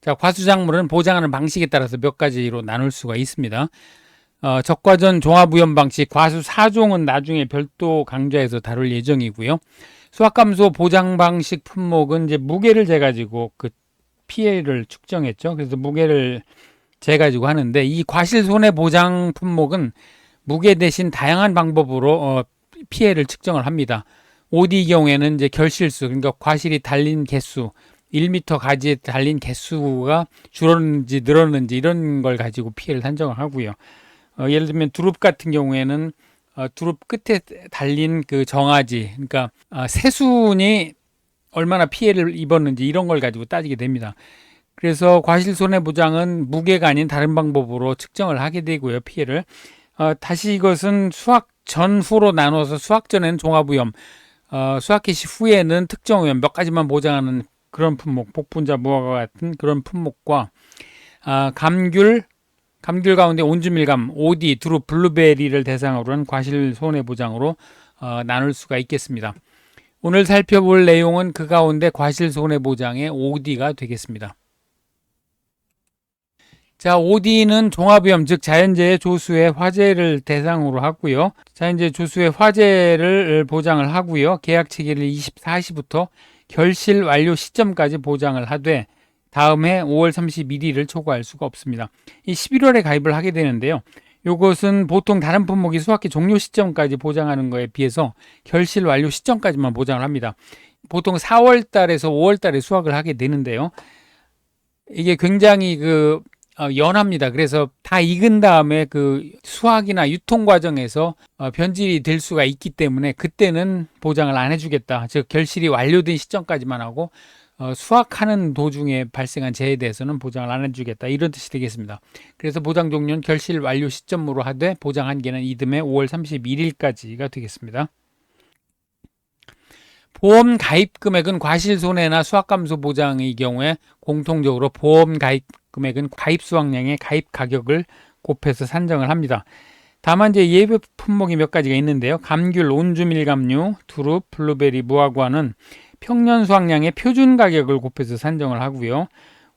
자, 과수작물은 보장하는 방식에 따라서 몇 가지로 나눌 수가 있습니다. 적과전 종합위험 방식 과수 4종은 나중에 별도 강좌에서 다룰 예정이고요. 수확감소 보장 방식 품목은 이제 무게를 재가지고 그 피해를 측정했죠. 그래서 무게를 재가지고 하는데, 이 과실 손해 보장 품목은 무게 대신 다양한 방법으로 피해를 측정을 합니다. OD 경우에는 이제 결실수, 그러니까 과실이 달린 개수, 1m 가지에 달린 개수가 줄었는지 늘었는지 이런 걸 가지고 피해를 산정을 하고요. 예를 들면 두릅 같은 경우에는 두릅 끝에 달린 그 정아지, 그러니까 새순이 얼마나 피해를 입었는지 이런 걸 가지고 따지게 됩니다. 그래서 과실손해보장은 무게가 아닌 다른 방법으로 측정을 하게 되고요. 피해를 다시 이것은 수확 전후로 나눠서 수확 전에는 종합위험, 수확 개시 후에는 특정위험 몇 가지만 보장하는 그런 품목, 복분자, 무화과 같은 그런 품목과 감귤 가운데 온주밀감, 오디, 두릅, 블루베리를 대상으로 한 과실손해보장으로 나눌 수가 있겠습니다. 오늘 살펴볼 내용은 그 가운데 과실손해보장의 OD가 되겠습니다. 자, OD는 종합위험, 즉 자연재해 조수의 화재를 대상으로 하고요. 자연재해 조수의 화재를 보장을 하고요. 계약 체결일 24시부터 결실 완료 시점까지 보장을 하되 다음해 5월 31일을 초과할 수가 없습니다. 이 11월에 가입을 하게 되는데요. 이것은 보통 다른 품목이 수확기 종료 시점까지 보장하는 것에 비해서 결실 완료 시점까지만 보장을 합니다. 보통 4월 달에서 5월 달에 수확을 하게 되는데요. 이게 굉장히 연합니다. 그래서 다 익은 다음에 그 수확이나 유통 과정에서 변질이 될 수가 있기 때문에 그때는 보장을 안 해주겠다. 즉 결실이 완료된 시점까지만 하고 수확하는 도중에 발생한 재해에 대해서는 보장을 안 해주겠다, 이런 뜻이 되겠습니다. 그래서 보장 종료는 결실 완료 시점으로 하되 보장 한계는 이듬해 5월 31일까지가 되겠습니다. 보험 가입 금액은 과실손해나 수확감소 보장의 경우에 공통적으로 보험 가입 금액은 가입 수확량의 가입 가격을 곱해서 산정을 합니다. 다만 이제 예외 품목이 몇 가지가 있는데요. 감귤, 온주밀감류, 두릅, 블루베리, 무화과는 평년 수확량의 표준 가격을 곱해서 산정을 하고요.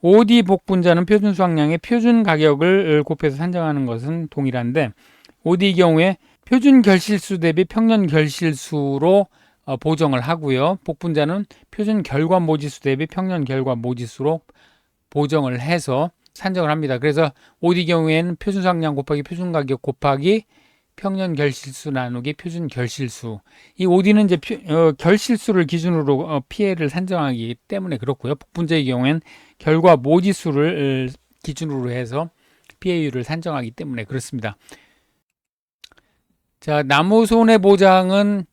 OD 복분자는 표준 수확량의 표준 가격을 곱해서 산정하는 것은 동일한데, OD 경우에 표준 결실수 대비 평년 결실수로 보정을 하고요. 복분자는 표준 결과 모지수 대비 평년 결과 모지수로 보정을 해서 산정을 합니다. 그래서 OD 경우에는 표준 수확량 곱하기 표준 가격 곱하기 평년 결실수 나누기 표준 결실수. 이 OD는 이제 결실수를 기준으로 피해를 산정하기 때문에 그렇고요. 복분자의 경우에는 결과 모지수를 기준으로 해서 피해율을 산정하기 때문에 그렇습니다. 자, 나무 손해 보장은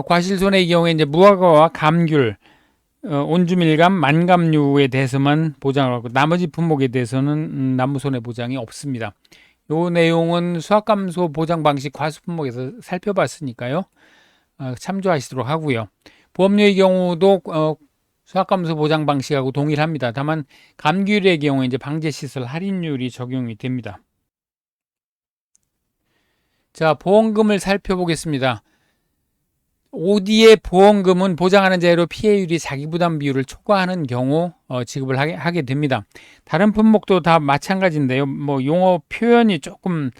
과실손해의 경우에 이제 무화과와 감귤, 온주밀감, 만감류에 대해서만 보장을 하고 나머지 품목에 대해서는 나무 손해 보장이 없습니다. 이 내용은 수확감소 보장 방식 과수 품목에서 살펴봤으니까요. 참조하시도록 하고요. 보험료의 경우도 수확감소 보장 방식하고 동일합니다. 다만 감귤의 경우에 이제 방제시설 할인율이 적용이 됩니다. 자, 보험금을 살펴보겠습니다. OD의 보험금은 보장하는 자료로 피해율이 자기부담 비율을 초과하는 경우 지급을 하게 됩니다. 다른 품목도 다 마찬가지인데요. 용어 표현이 조금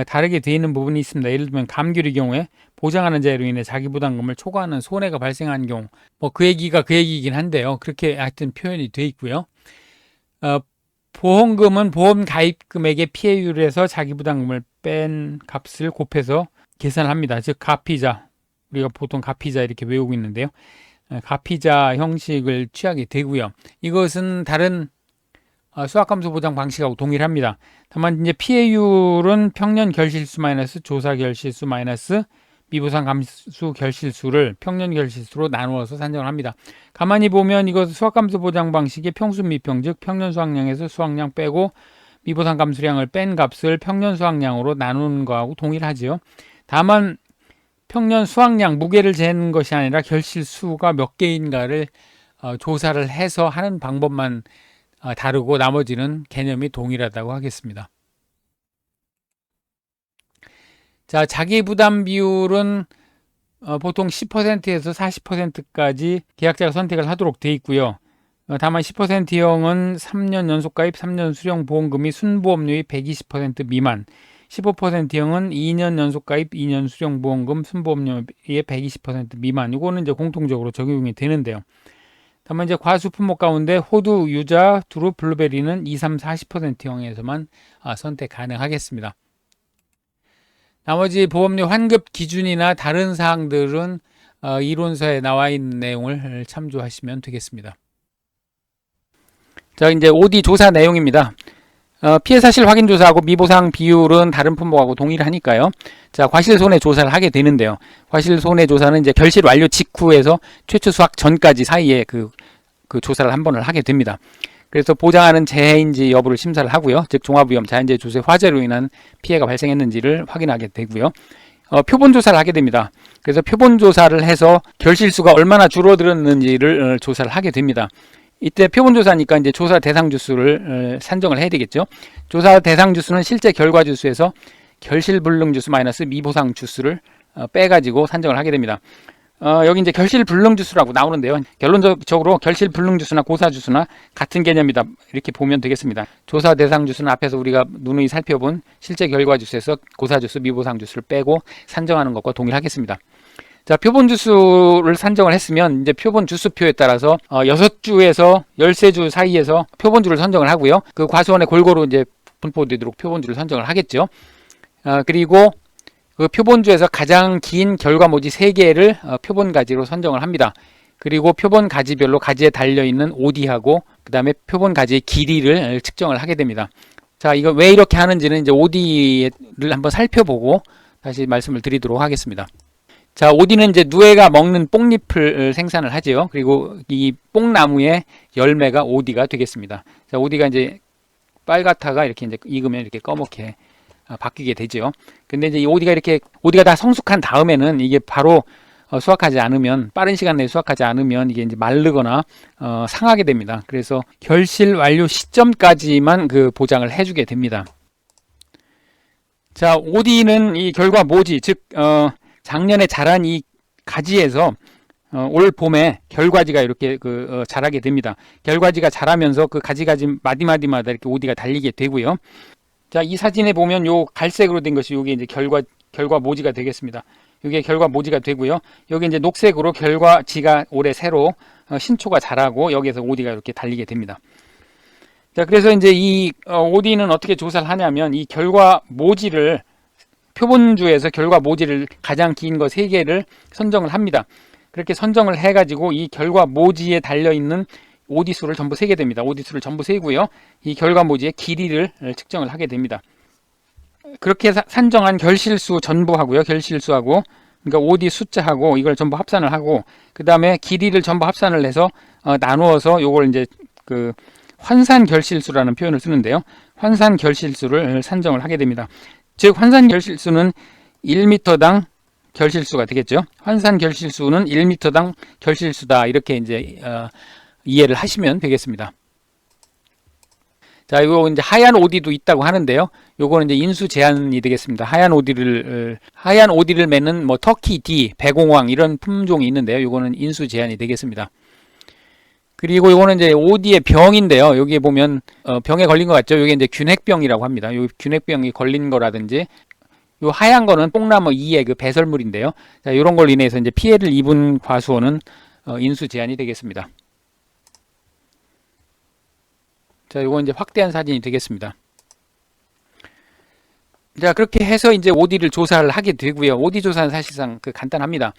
다르게 되어 있는 부분이 있습니다. 예를 들면 감귤의 경우에 보장하는 자료로 인해 자기부담금을 초과하는 손해가 발생한 경우, 그 얘기가 그 얘기이긴 한데요. 그렇게 하여튼 표현이 되어 있고요. 보험금은 보험 가입 금액의 피해율에서 자기부담금을 뺀 값을 곱해서 계산을 합니다. 즉 가피자, 우리가 보통 가피자 이렇게 외우고 있는데요. 가피자 형식을 취하게 되고요. 이것은 다른 수확감소 보장 방식하고 동일합니다. 다만 이제 피해율은 평년 결실수 마이너스 조사 결실수 마이너스 미보상 감수 결실수를 평년 결실수로 나누어서 산정을 합니다. 가만히 보면 이것은 수확감소 보장 방식의 평수 미평, 즉 평년 수확량에서 수확량 빼고 미보상 감수량을 뺀 값을 평년 수확량으로 나누는 거하고 동일하지요. 다만 평년 수확량, 무게를 재는 것이 아니라 결실수가 몇 개인가를 조사를 해서 하는 방법만 다르고 나머지는 개념이 동일하다고 하겠습니다. 자, 자기부담 비율은 보통 10%에서 40%까지 계약자가 선택을 하도록 되어 있고요. 다만 10%형은 3년 연속가입, 3년 수령 보험금이 순보험료의 120% 미만, 15%형은 2년 연속가입, 2년 수령 보험금, 순보험료의 120% 미만. 이거는 이제 공통적으로 적용이 되는데요. 다만 이제 과수 품목 가운데 호두, 유자, 두릅, 블루베리는 2, 3, 40%형에서만 선택 가능하겠습니다. 나머지 보험료 환급 기준이나 다른 사항들은 이론서에 나와 있는 내용을 참조하시면 되겠습니다. 자, 이제 OD 조사 내용입니다. 피해 사실 확인 조사하고 미보상 비율은 다른 품목하고 동일하니까요. 자, 과실 손해 조사를 하게 되는데요. 과실 손해 조사는 이제 결실 완료 직후에서 최초 수확 전까지 사이에 그 조사를 한 번을 하게 됩니다. 그래서 보장하는 재해인지 여부를 심사를 하고요. 즉 종합위험, 자연재해, 조세, 화재로 인한 피해가 발생했는지를 확인하게 되고요. 표본 조사를 하게 됩니다. 그래서 표본 조사를 해서 결실수가 얼마나 줄어들었는지를 조사를 하게 됩니다. 이때 표본 조사니까 이제 조사 대상 주수를 산정을 해야 되겠죠. 조사 대상 주수는 실제 결과 주수에서 결실 불능 주수 마이너스 미보상 주수를 빼가지고 산정을 하게 됩니다. 여기 이제 결실 불능 주수라고 나오는데요. 결론적으로 결실 불능 주수나 고사 주수나 같은 개념이다, 이렇게 보면 되겠습니다. 조사 대상 주수는 앞에서 우리가 누누이 살펴본 실제 결과 주수에서 고사 주수, 미보상 주수를 빼고 산정하는 것과 동일하겠습니다. 자, 표본 주수를 산정을 했으면 이제 표본 주수표에 따라서 6주에서 13주 사이에서 표본주를 선정을 하고요. 그 과수원에 골고루 이제 분포되도록 표본주를 선정을 하겠죠. 그리고 그 표본주에서 가장 긴 결과모지 3개를 표본 가지로 선정을 합니다. 그리고 표본 가지별로 가지에 달려있는 OD하고 그 다음에 표본 가지의 길이를 측정을 하게 됩니다. 자, 이거 왜 이렇게 하는지는 이제 OD를 한번 살펴보고 다시 말씀을 드리도록 하겠습니다. 자, OD는 이제 누에가 먹는 뽕잎을 생산을 하죠. 그리고 이 뽕나무의 열매가 OD가 되겠습니다. 자, OD가 이제 빨갛다가 이렇게 이제 익으면 이렇게 검게 바뀌게 되죠. 근데 이제 이 OD가 다 성숙한 다음에는 이게 바로 수확하지 않으면, 빠른 시간 내에 수확하지 않으면 이게 이제 마르거나 상하게 됩니다. 그래서 결실 완료 시점까지만 그 보장을 해주게 됩니다. 자, OD는 이 결과 모지, 즉 작년에 자란 이 가지에서 올 봄에 결과지가 이렇게 자라게 됩니다. 결과지가 자라면서 그 가지 마디마디마다 이렇게 OD가 달리게 되고요. 자, 이 사진에 보면 요 갈색으로 된 것이 요게 이제 결과 모지가 되겠습니다. 이게 결과 모지가 되고요. 여기 이제 녹색으로 결과지가 올해 새로 신초가 자라고 여기에서 OD가 이렇게 달리게 됩니다. 자, 그래서 이제 이 OD는 어떻게 조사를 하냐면 이 결과 모지를 표본주에서 결과 모지를 가장 긴 거 3개를 선정을 합니다. 그렇게 선정을 해가지고 이 결과 모지에 달려있는 OD 수를 전부 세게 됩니다. OD 수를 전부 세고요. 이 결과 모지의 길이를 측정을 하게 됩니다. 그렇게 산정한 결실수 전부하고요. 결실수하고 그러니까 OD 숫자하고 이걸 전부 합산을 하고 그 다음에 길이를 전부 합산을 해서 나누어서 요걸 이제 그 환산 결실수라는 표현을 쓰는데요. 환산 결실수를 산정을 하게 됩니다. 즉 환산 결실수는 1m당 결실수가 되겠죠. 환산 결실수는 1m당 결실수다, 이렇게 이제 이해를 하시면 되겠습니다. 자, 이거 이제 하얀 OD도 있다고 하는데요. 요거는 이제 인수 제한이 되겠습니다. 하얀 OD를 맺는 뭐 터키 D, 배공황 이런 품종이 있는데요. 요거는 인수 제한이 되겠습니다. 그리고 요거는 이제 OD의 병인데요. 여기에 보면 병에 걸린 것 같죠? 요게 이제 균핵병이라고 합니다. 요 균핵병이 걸린 거라든지 요 하얀 거는 뽕나무 2의 그 배설물인데요. 자, 요런 걸로 인해서 이제 피해를 입은 과수원은 인수 제한이 되겠습니다. 자, 요건 이제 확대한 사진이 되겠습니다. 자, 그렇게 해서 이제 OD를 조사를 하게 되고요. OD 조사는 사실상 간단합니다.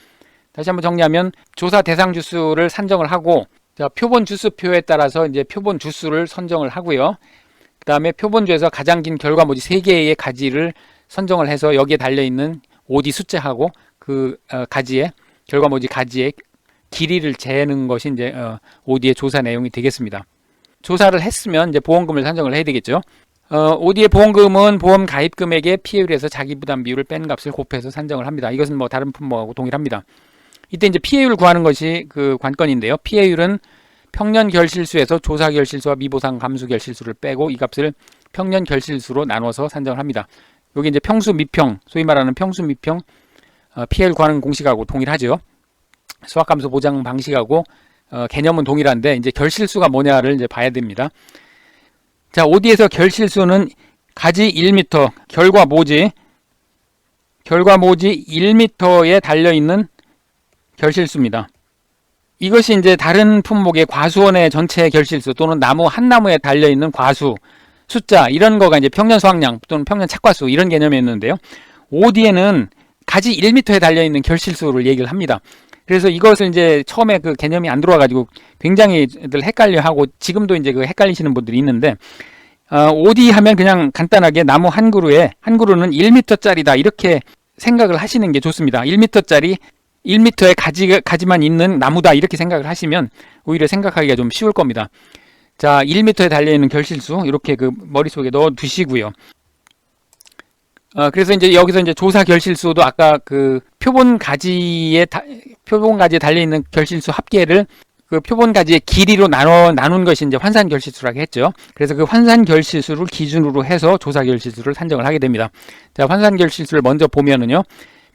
다시 한번 정리하면 조사 대상 주수를 산정을 하고, 자, 표본 주수표에 따라서 이제 표본 주수를 선정을 하고요. 그 다음에 표본주에서 가장 긴 결과모지 3개의 가지를 선정을 해서 여기에 달려있는 OD 숫자하고 그 가지의 결과모지 가지의 길이를 재는 것이 이제 OD의 조사 내용이 되겠습니다. 조사를 했으면 이제 보험금을 산정을 해야 되겠죠. OD의 보험금은 보험 가입 금액의 피해율에서 자기 부담 비율을 뺀 값을 곱해서 산정을 합니다. 이것은 뭐 다른 품목하고 동일합니다. 이때 이제 피해율 구하는 것이 그 관건인데요. 피해율은 평년 결실수에서 조사 결실수와 미보상 감수 결실수를 빼고 이 값을 평년 결실수로 나눠서 산정을 합니다. 여기 이제 평수 미평, 소위 말하는 평수 미평 피해율 구하는 공식하고 동일하죠. 수확감소 보장 방식하고 개념은 동일한데 이제 결실수가 뭐냐를 이제 봐야 됩니다. 자, OD에서 결실수는 가지 1m, 결과 모지 1m에 달려있는 결실수입니다. 이것이 이제 다른 품목의 과수원의 전체 결실수 또는 나무 한 나무에 달려있는 과수, 숫자 이런 거가 이제 평년 수확량 또는 평년 착과수 이런 개념이었는데요. OD에는 가지 1m에 달려있는 결실수를 얘기를 합니다. 그래서 이것을 이제 처음에 그 개념이 안 들어와가지고 굉장히들 헷갈려하고 지금도 이제 그 헷갈리시는 분들이 있는데 OD 하면 그냥 간단하게 나무 한 그루는 1m짜리다 이렇게 생각을 하시는 게 좋습니다. 1m짜리 1m의 가지만 있는 나무다 이렇게 생각을 하시면 오히려 생각하기가 좀 쉬울 겁니다. 자, 1m에 달려있는 결실수 이렇게 그 머릿속에 넣어 두시고요. 그래서 이제 여기서 이제 조사 결실수도 아까 그 표본 가지에 달려있는 결실수 합계를 그 표본 가지의 길이로 나눈 것이 이제 환산 결실수라고 했죠. 그래서 그 환산 결실수를 기준으로 해서 조사 결실수를 산정을 하게 됩니다. 자, 환산 결실수를 먼저 보면은요.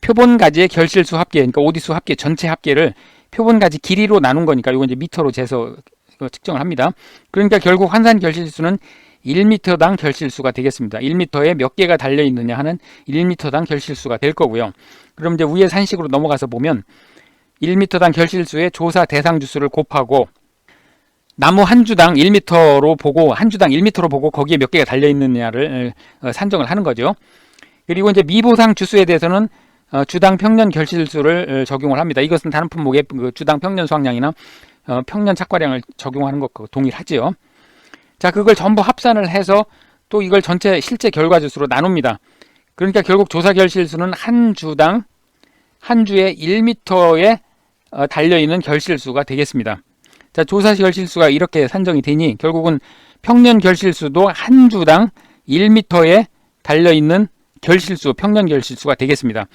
표본 가지의 결실수 합계, 그러니까 OD수 합계 전체 합계를 표본 가지 길이로 나눈 거니까 이거 이제 미터로 재서 측정을 합니다. 그러니까 결국 환산 결실수는 1m당 결실수가 되겠습니다. 1m에 몇 개가 달려 있느냐 하는 1m당 결실수가 될 거고요. 그럼 이제 위에 산식으로 넘어가서 보면 1m당 결실수의 조사 대상 주수를 곱하고 나무 한 주당 1m로 보고 한 주당 1m로 보고 거기에 몇 개가 달려 있느냐를 산정을 하는 거죠. 그리고 이제 미보상 주수에 대해서는 주당 평년 결실수를 적용을 합니다. 이것은 다른 품목의 그 주당 평년 수확량이나 평년 착과량을 적용하는 것과 동일하지요. 자, 그걸 전부 합산을 해서 또 이걸 전체 실제 결과 주수로 나눕니다. 그러니까 결국 조사 결실수는 한 주당 한 주에 1m에 달려있는 결실수가 되겠습니다. 자, 조사 결실수가 이렇게 산정이 되니 결국은 평년 결실수도 한 주당 1m에 달려있는 결실수, 평년 결실수가 되겠습니다.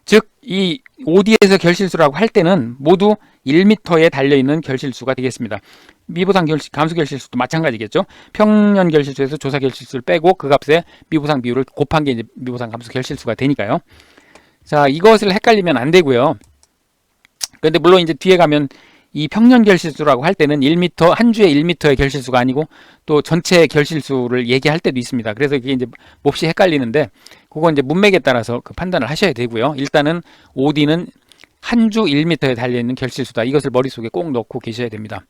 즉, 이 OD에서 결실수라고 할 때는 모두 1m에 달려있는 결실수가 되겠습니다. 미보상 감수 결실수도 마찬가지겠죠. 평년 결실수에서 조사 결실수를 빼고 그 값에 미보상 비율을 곱한 게 이제 미보상 감수 결실수가 되니까요. 자, 이것을 헷갈리면 안 되고요. 그런데 물론 이제 뒤에 가면 이 평년 결실수라고 할 때는 1m, 한 주에 1m의 결실수가 아니고 또 전체 결실수를 얘기할 때도 있습니다. 그래서 이게 이제 몹시 헷갈리는데 그건 이제 문맥에 따라서 그 판단을 하셔야 되고요. 일단은 OD는 한 주 1m에 달려있는 결실수다. 이것을 머릿속에 꼭 넣고 계셔야 됩니다.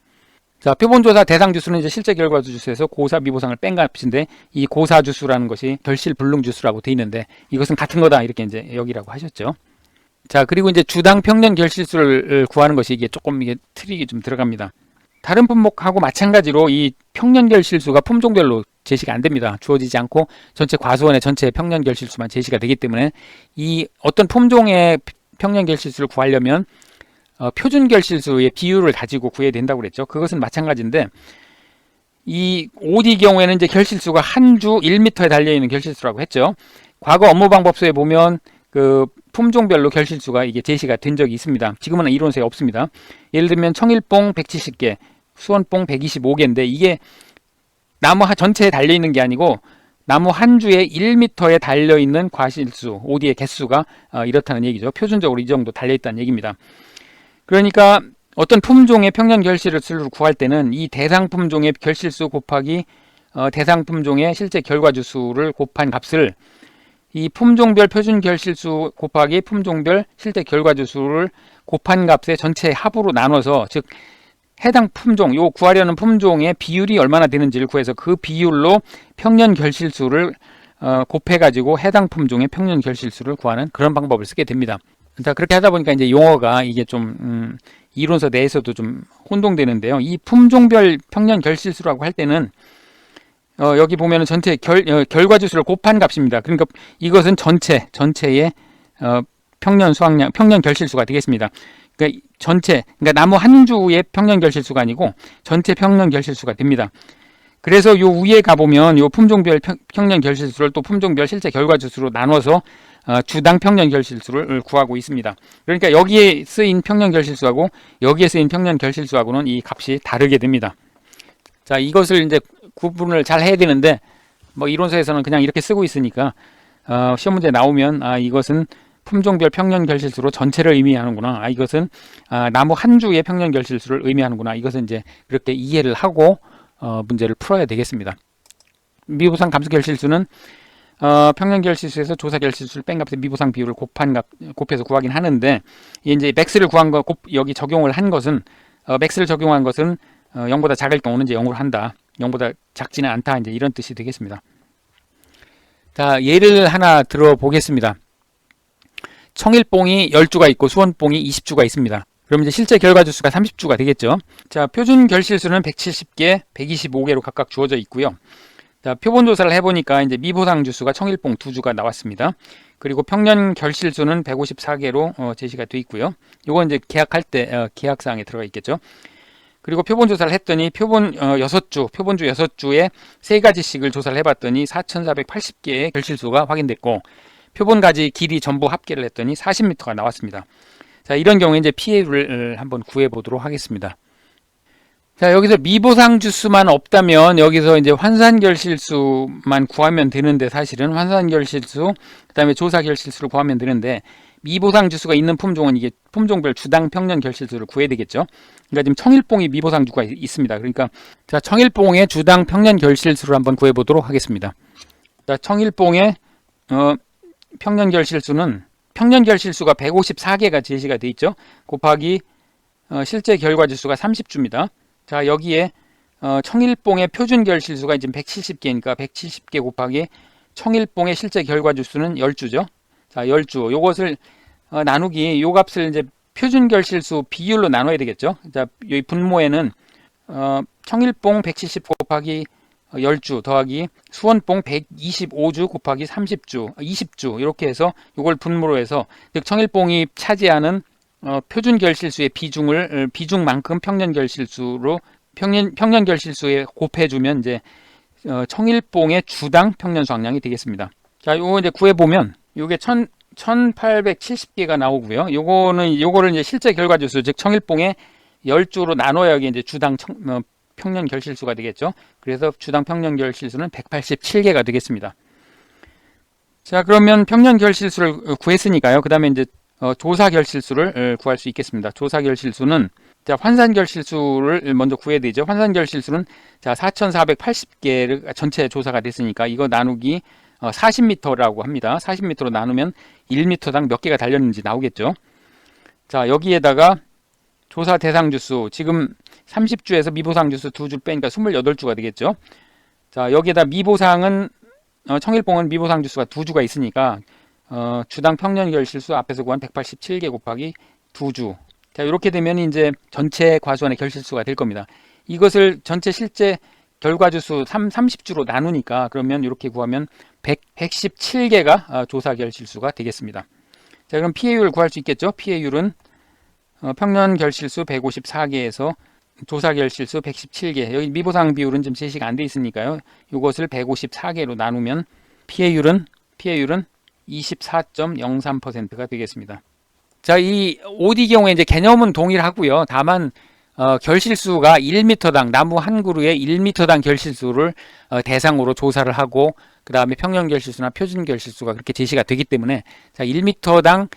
자, 표본조사 대상 주수는 이제 실제 결과 주수에서 고사 미보상을 뺀 값인데 이 고사 주수라는 것이 결실 불능 주수라고 돼 있는데 이것은 같은 거다 이렇게 이제 여기라고 하셨죠. 자, 그리고 이제 주당 평년 결실수를 구하는 것이 이게 조금 이게 트릭이 좀 들어갑니다. 다른 품목하고 마찬가지로 이 평년 결실수가 품종별로 제시가 안 됩니다. 주어지지 않고 전체 과수원의 전체 평년 결실수만 제시가 되기 때문에 이 어떤 품종의 평년 결실수를 구하려면 표준 결실수의 비율을 가지고 구해야 된다고 그랬죠. 그것은 마찬가지인데 이 OD 경우에는 이제 결실수가 한 주 1m에 달려있는 결실수라고 했죠. 과거 업무방법서에 보면 그 품종별로 결실수가 이게 제시가 된 적이 있습니다. 지금은 이론서에 없습니다. 예를 들면 청일뽕 170개, 수원뽕 125개인데 이게 나무 전체에 달려있는 게 아니고 나무 한 주에 1m에 달려있는 과실수, OD의 개수가 이렇다는 얘기죠. 표준적으로 이 정도 달려있다는 얘기입니다. 그러니까 어떤 품종의 평년 결실수를 구할 때는 이 대상 품종의 결실수 곱하기 대상 품종의 실제 결과 주수를 곱한 값을 이 품종별 표준 결실수 곱하기 품종별 실제 결과 주수를 곱한 값의 전체 합으로 나눠서 즉 해당 품종, 요 구하려는 품종의 비율이 얼마나 되는지를 구해서 그 비율로 평년 결실수를 곱해가지고 해당 품종의 평년 결실수를 구하는 그런 방법을 쓰게 됩니다. 자, 그렇게 하다 보니까 이제 용어가 이게 좀 이론서 내에서도 좀 혼동되는데요. 이 품종별 평년 결실수라고 할 때는 여기 보면은 전체 결과 주수를 곱한 값입니다. 그러니까 이것은 전체의 평년 수확량, 평년 결실수가 되겠습니다. 그러니까 그러니까 나무 한 주의 평년 결실수가 아니고 전체 평년 결실수가 됩니다. 그래서 요 위에 가보면 요 품종별 평년 결실수를 또 품종별 실제 결과 주수로 나눠서 주당 평년 결실수를 구하고 있습니다. 그러니까 여기에 쓰인 평년 결실수하고 여기에 쓰인 평년 결실수하고는 이 값이 다르게 됩니다. 자, 이것을 이제 구분을 잘 해야 되는데 뭐 이론서에서는 그냥 이렇게 쓰고 있으니까 시험 문제 나오면 이것은 품종별 평년 결실수로 전체를 의미하는구나. 이것은 나무 한 주의 평년 결실수를 의미하는구나. 이것은 이제 그렇게 이해를 하고 문제를 풀어야 되겠습니다. 미보상 감소 결실수는 평년 결실수에서 조사 결실수를 뺀 값의 미보상 비율을 곱해서 구하긴 하는데, 이제 맥스를 구한 거 여기 적용을 한 것은 맥스를 적용한 것은 0보다 작을 경우는 이제 0으로 한다. 0보다 작지는 않다. 이제 이런 뜻이 되겠습니다. 자, 예를 하나 들어보겠습니다. 청일봉이 10주가 있고 수원봉이 20주가 있습니다. 그럼 이제 실제 결과주수가 30주가 되겠죠. 자, 표준 결실수는 170개, 125개로 각각 주어져 있고요. 자, 표본 조사를 해보니까 이제 미보상 주수가 청일봉 2주가 나왔습니다. 그리고 평년 결실수는 154개로 제시가 되어 있고요. 이건 이제 계약할 때 계약사항에 들어가 있겠죠. 그리고 표본 조사를 했더니 표본주 6주에 3가지씩을 조사를 해봤더니 4,480개의 결실수가 확인됐고, 표본 가지 길이 전부 합계를 했더니 40m가 나왔습니다. 자, 이런 경우에 이제 피해율을 한번 구해 보도록 하겠습니다. 자, 여기서 미보상 주수만 없다면 여기서 이제 환산 결실수만 구하면 되는데, 사실은 환산 결실수, 그다음에 조사 결실수를 구하면 되는데, 미보상 주수가 있는 품종은 이게 품종별 주당 평년 결실수를 구해야 되겠죠. 그러니까 지금 청일봉이 미보상 주가 있습니다. 그러니까 자, 청일봉의 주당 평년 결실수를 한번 구해 보도록 하겠습니다. 자, 청일봉의 평년 결실수는 평년 결실수가 154개가 제시가 되어 있죠. 곱하기 실제 결과 주수가 30주입니다. 자, 여기에 청일봉의 표준 결실수가 이제 170개니까 170개 곱하기 청일봉의 실제 결과 주수는 10주죠. 자, 10주. 요것을 나누기, 요 값을 이제 표준 결실수 비율로 나눠야 되겠죠. 자, 여기 분모에는 청일봉 170 곱하기 10주 더하기 수원봉 125주 곱하기 30주, 20주 이렇게 해서 이걸 분모로 해서, 즉 청일봉이 차지하는 표준 결실수의 비중만큼 평년 결실수로 평년 결실수에 곱해주면 이제 청일봉의 주당 평년 수확량이 되겠습니다. 자, 요거 이제 구해 보면 요게 1870개가 나오고요. 요거를 이제 실제 결과 주수, 즉 청일봉의 10주로 나눠야 여기 이제 주당 평년 결실수가 되겠죠. 그래서 주당 평년 결실수는 187개가 되겠습니다. 자, 그러면 평년 결실수를 구했으니까요. 그 다음에 이제 조사 결실수를 구할 수 있겠습니다. 조사 결실수는, 자, 환산 결실수를 먼저 구해야 되죠. 환산 결실수는 자, 4,480개를 전체 조사가 됐으니까 이거 나누기 40m라고 합니다. 40m로 나누면 1m당 몇 개가 달렸는지 나오겠죠. 자, 여기에다가 조사 대상 주수, 지금 30주에서 미보상 주수 2주 빼니까 28주가 되겠죠. 자, 여기에다 미보상은 청일봉은 미보상 주수가 2주가 있으니까 주당 평년 결실수 앞에서 구한 187개 곱하기 2주. 자, 이렇게 되면 이제 전체 과수원의 결실수가 될 겁니다. 이것을 전체 실제 결과 주수 30주로 나누니까, 그러면 이렇게 구하면 117개가 조사 결실수가 되겠습니다. 자, 그럼 피해율을 구할 수 있겠죠. 피해율은 평년 결실수 154개에서 조사 결실수 117개, 여기 미보상 비율은 지금 제시가 안 돼 있으니까요. 이것을 154개로 나누면 피해율은 24.03%가 되겠습니다. 자, 이 OD 경우에 이제 개념은 동일하고요. 다만 결실수가 1m당, 나무 한 그루에 1m당 결실수를 대상으로 조사를 하고, 그 다음에 평년 결실수나 표준 결실수가 그렇게 제시가 되기 때문에, 자, 1m당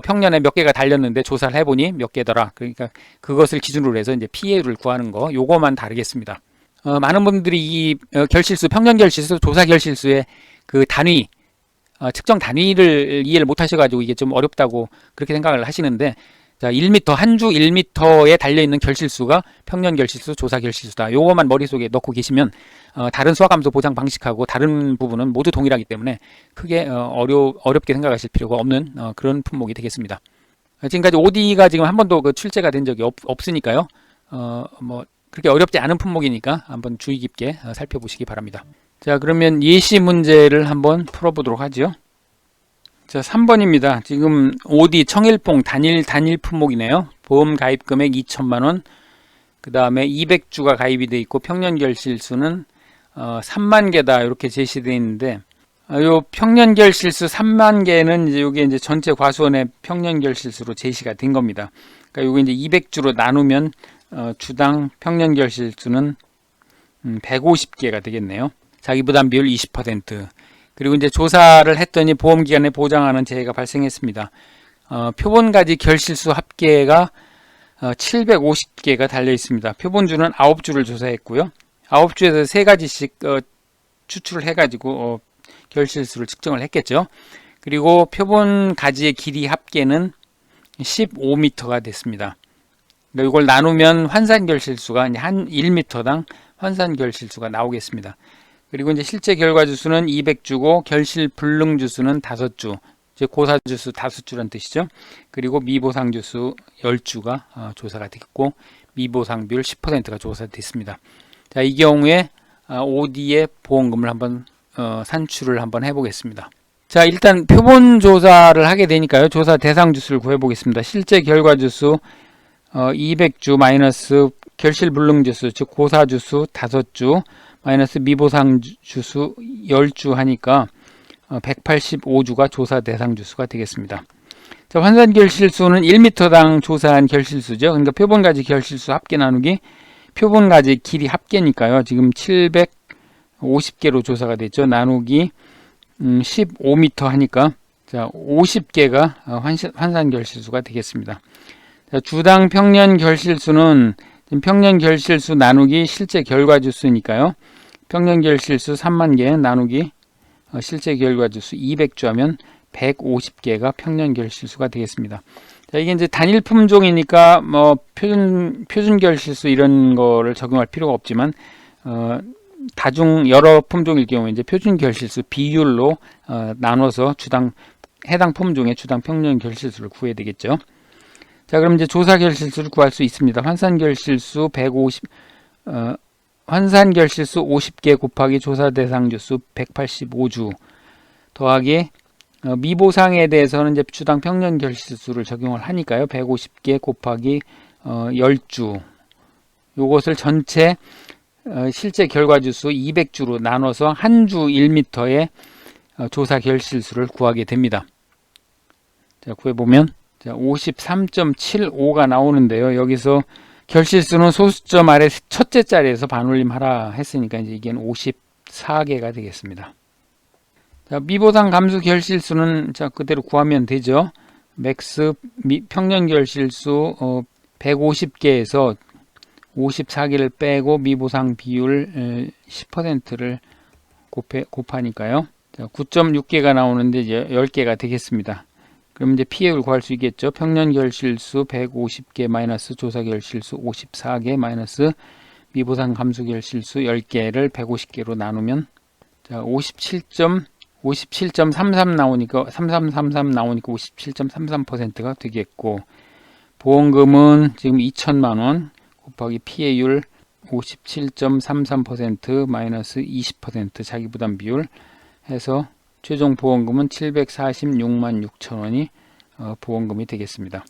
평년에 몇 개가 달렸는데 조사를 해보니 몇 개더라. 그러니까 그것을 기준으로 해서 이제 피해율을 구하는 거, 요거만 다르겠습니다. 많은 분들이 이 결실수, 평년 결실수, 조사 결실수의 그 단위, 측정 단위를 이해를 못 하셔가지고 이게 좀 어렵다고 그렇게 생각을 하시는데, 자, 1m, 한 주 1m에 달려있는 결실수가 평년 결실수, 조사 결실수다. 요거만 머릿속에 넣고 계시면 다른 수학감소 보장 방식하고 다른 부분은 모두 동일하기 때문에 크게 어렵게 생각하실 필요가 없는 그런 품목이 되겠습니다. 지금까지 OD가 지금 한 번도 그 출제가 된 적이 없으니까요. 뭐 그렇게 어렵지 않은 품목이니까 한번 주의 깊게 살펴보시기 바랍니다. 자, 그러면 예시 문제를 한번 풀어보도록 하죠. 자, 3번입니다. 지금 OD 청일봉 단일 품목이네요. 보험 가입 금액 2천만원, 그 다음에 200주가 가입이 되어 있고 평년 결실수는 3만 개다 이렇게 제시되어 있는데, 요 평년 결실수 3만 개는 이제 요게 이제 전체 과수원의 평년 결실수로 제시가 된 겁니다. 그러니까 요게 이제 200주로 나누면 주당 평년 결실수는 150개가 되겠네요. 자기 부담 비율 20%. 그리고 이제 조사를 했더니 보험기간에 보장하는 재해가 발생했습니다. 표본가지 결실수 합계가 750개가 달려 있습니다. 표본주는 9주를 조사했고요. 9주에서 3가지씩 추출을 해가지고 결실수를 측정을 했겠죠. 그리고 표본 가지의 길이 합계는 15m가 됐습니다. 이걸 나누면 환산 결실수가 한 1m당 환산 결실수가 나오겠습니다. 그리고 이제 실제 결과 주수는 200주고 결실 불능 주수는 5주, 즉 고사 주수 5주란 뜻이죠. 그리고 미보상 주수 10주가 조사가 됐고 미보상 비율 10%가 조사됐습니다. 자, 이 경우에 OD의 보험금을 한번 산출을 한번 해보겠습니다. 자, 일단 표본 조사를 하게 되니까요. 조사 대상 주수를 구해보겠습니다. 실제 결과 주수 200주 마이너스 결실 불능 주수, 즉 고사 주수 5주 마이너스 미보상 주수 10주 하니까 185주가 조사 대상 주수가 되겠습니다. 자, 환산 결실수는 1m당 조사한 결실수죠. 그러니까 표본가지 결실수 합계 나누기 표본가지 길이 합계니까요. 지금 750개로 조사가 됐죠. 나누기 15m 하니까 자 50개가 환산 결실수가 되겠습니다. 자, 주당 평년 결실수는 평년 결실수 나누기 실제 결과 주수니까요. 평년 결실수 30,000개 나누기 실제 결과 주수 200주 하면 150개가 평년 결실수가 되겠습니다. 자, 이게 이제 단일 품종이니까 뭐 표준 결실수 이런 거를 적용할 필요가 없지만 다중 여러 품종일 경우에 이제 표준 결실수 비율로 나눠서 해당 품종의 주당 평년 결실수를 구해야 되겠죠. 자, 그럼 이제 조사 결실수를 구할 수 있습니다. 환산 결실수 50개 곱하기 조사 대상 주수 185주 더하기 미보상에 대해서는 이제 주당 평년 결실수를 적용을 하니까요. 150개 곱하기 10주 요것을 전체 실제 결과 주수 200주로 나눠서 한 주 1m의 조사 결실수를 구하게 됩니다. 자, 구해보면 53.75가 나오는데요. 여기서 결실수는 소수점 아래 첫째 자리에서 반올림하라 했으니까 이제 이게 54개가 되겠습니다. 자, 미보상 감수 결실수는 자 그대로 구하면 되죠. 맥스 평년 결실수 150개에서 54개를 빼고 미보상 비율 10%를 곱하니까요. 자, 9.6개가 나오는데 이제 10개가 되겠습니다. 그럼 이제 피해율 구할 수 있겠죠. 평년 결실수 150개 마이너스 조사 결실수 54개 마이너스 미보상 감수 결실수 10개를 150개로 나누면 자, 57.33 나오니까 3333 나오니까 57.33%가 되겠고 보험금은 지금 2천만 원 곱하기 피해율 57.33% 마이너스 20% 자기부담 비율 해서 최종 보험금은 746만 6천 원이 보험금이 되겠습니다.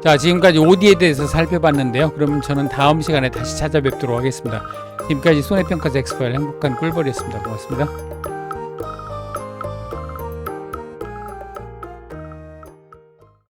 자, 지금까지 OD에 대해서 살펴봤는데요. 그럼 저는 다음 시간에 다시 찾아뵙도록 하겠습니다. 지금까지 손해평가사 엑스파일 행복한 꿀벌이었습니다. 고맙습니다.